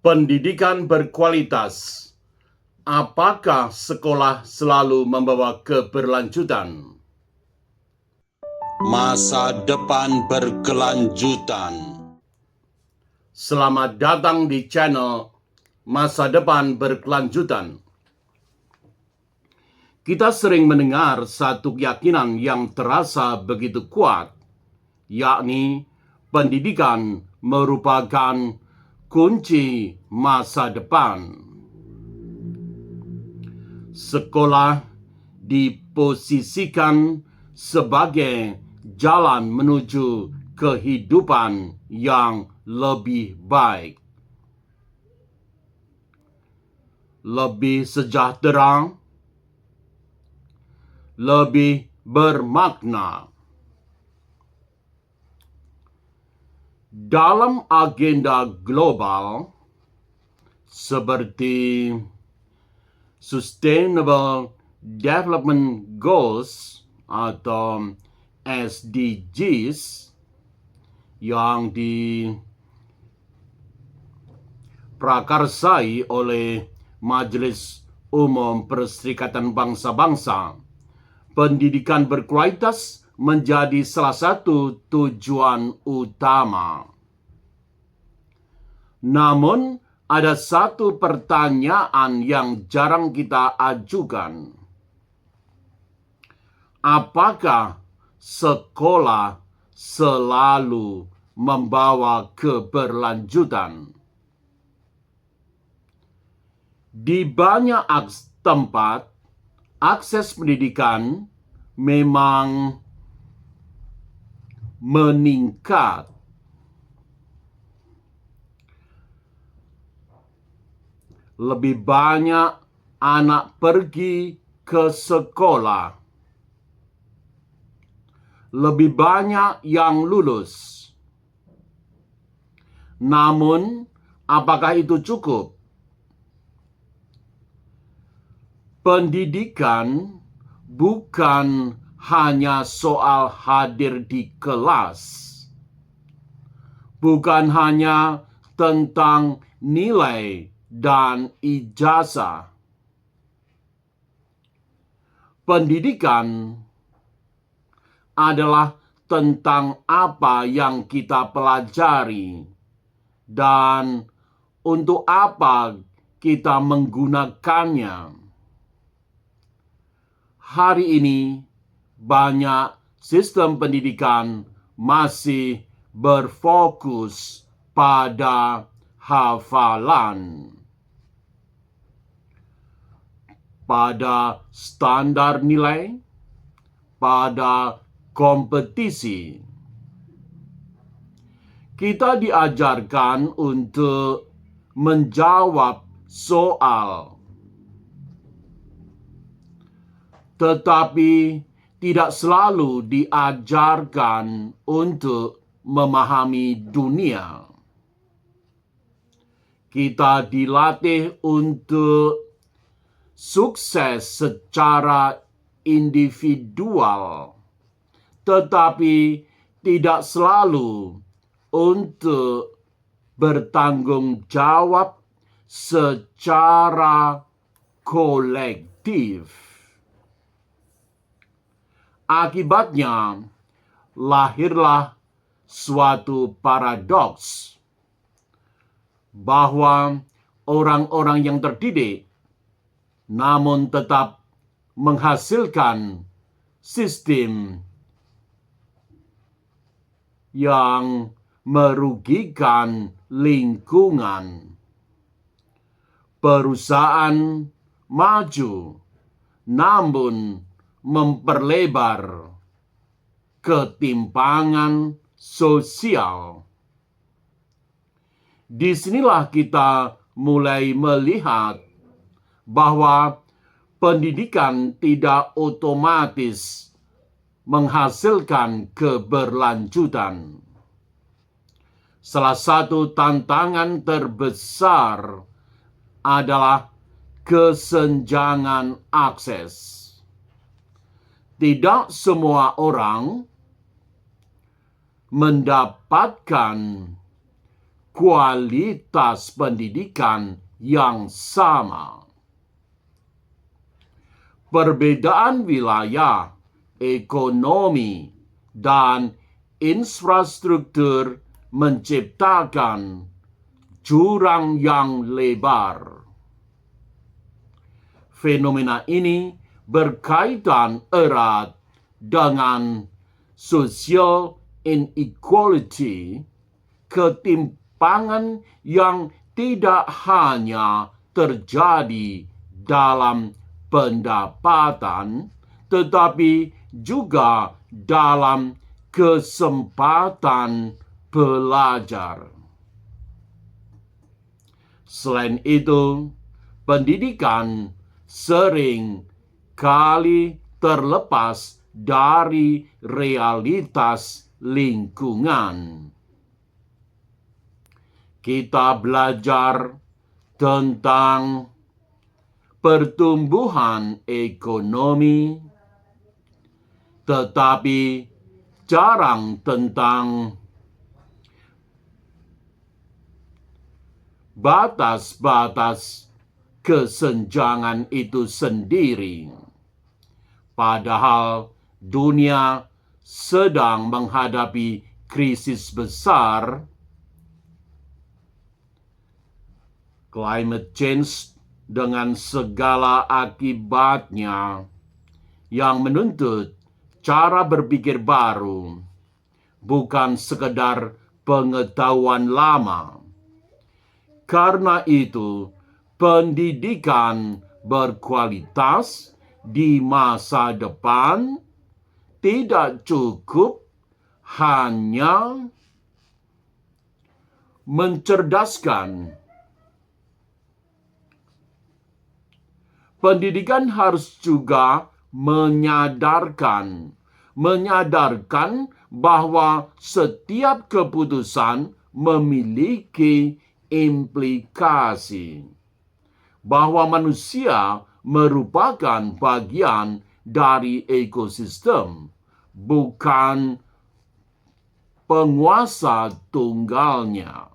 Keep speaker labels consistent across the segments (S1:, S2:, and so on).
S1: Pendidikan berkualitas. Apakah sekolah selalu membawa keberlanjutan?
S2: Masa depan berkelanjutan.
S1: Selamat datang di channel Masa Depan Berkelanjutan. Kita sering mendengar satu keyakinan yang terasa begitu kuat, yakni pendidikan merupakan kunci masa depan. Sekolah diposisikan sebagai jalan menuju kehidupan yang lebih baik, lebih sejahtera, lebih bermakna. Dalam agenda global seperti Sustainable Development Goals atau SDGs yang diprakarsai oleh Majelis Umum Perserikatan Bangsa-Bangsa, pendidikan berkualitas menjadi salah satu tujuan utama. Namun, ada satu pertanyaan yang jarang kita ajukan. Apakah sekolah selalu membawa keberlanjutan? Di banyak tempat, akses pendidikan memang meningkat. Lebih banyak anak pergi ke sekolah. Lebih banyak yang lulus. Namun, apakah itu cukup? Pendidikan bukan hanya soal hadir di kelas. Bukan hanya tentang nilai dan ijazah. Pendidikan adalah tentang apa yang kita pelajari dan untuk apa kita menggunakannya. Hari ini banyak sistem pendidikan masih berfokus pada hafalan, pada standar nilai, pada kompetisi. Kita diajarkan untuk menjawab soal, tetapi tidak selalu diajarkan untuk memahami dunia. Kita dilatih untuk sukses secara individual, tetapi tidak selalu untuk bertanggung jawab secara kolektif. Akibatnya, lahirlah suatu paradoks bahwa orang-orang yang terdidik namun tetap menghasilkan sistem yang merugikan lingkungan. Perusahaan maju namun memperlebar ketimpangan sosial. Disinilah kita mulai melihat bahwa pendidikan tidak otomatis menghasilkan keberlanjutan. Salah satu tantangan terbesar adalah kesenjangan akses. Tidak semua orang mendapatkan kualitas pendidikan yang sama. Perbedaan wilayah, ekonomi, dan infrastruktur menciptakan jurang yang lebar. Fenomena ini berkaitan erat dengan social inequality, ketimpangan yang tidak hanya terjadi dalam pendapatan, tetapi juga dalam kesempatan belajar. Selain itu, pendidikan sering kali terlepas dari realitas lingkungan. Kita belajar tentang pertumbuhan ekonomi, tetapi jarang tentang batas-batas kesenjangan itu sendiri. Padahal dunia sedang menghadapi krisis besar, climate change dengan segala akibatnya yang menuntut cara berpikir baru, bukan sekedar pengetahuan lama. Karena itu, pendidikan berkualitas di masa depan tidak cukup hanya mencerdaskan. Pendidikan harus juga menyadarkan bahwa setiap keputusan memiliki implikasi, bahwa manusia merupakan bagian dari ekosistem, bukan penguasa tunggalnya.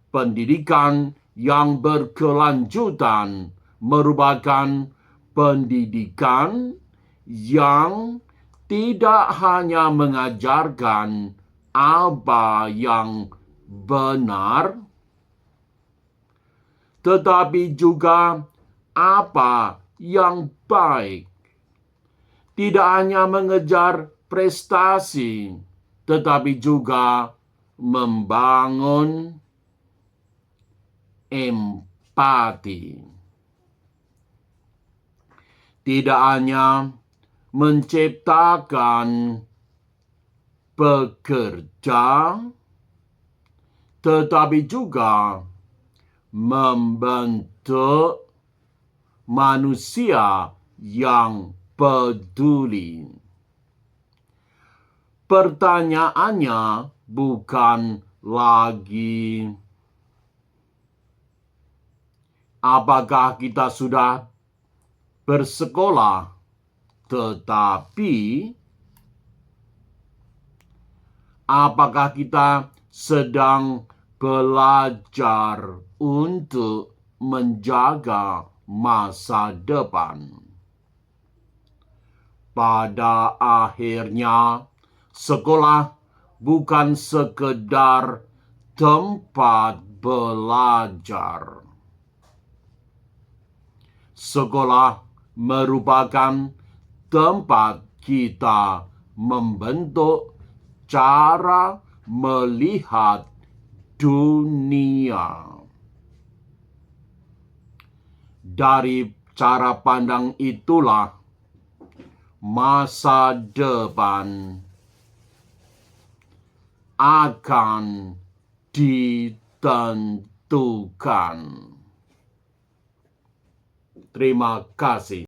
S1: Pendidikan yang berkelanjutan merupakan pendidikan yang tidak hanya mengajarkan apa yang benar, tetapi juga apa yang baik. Tidak hanya mengejar prestasi, tetapi juga membangun empati. Tidak hanya menciptakan pekerja, tetapi juga membentuk manusia yang peduli. Pertanyaannya bukan lagi apakah kita sudah bersekolah, tetapi apakah kita sedang belajar untuk menjaga masa depan. Pada akhirnya, sekolah bukan sekedar tempat belajar. Sekolah merupakan tempat kita membentuk cara melihat dunia. Dari cara pandang itulah masa depan akan ditentukan. Terima kasih.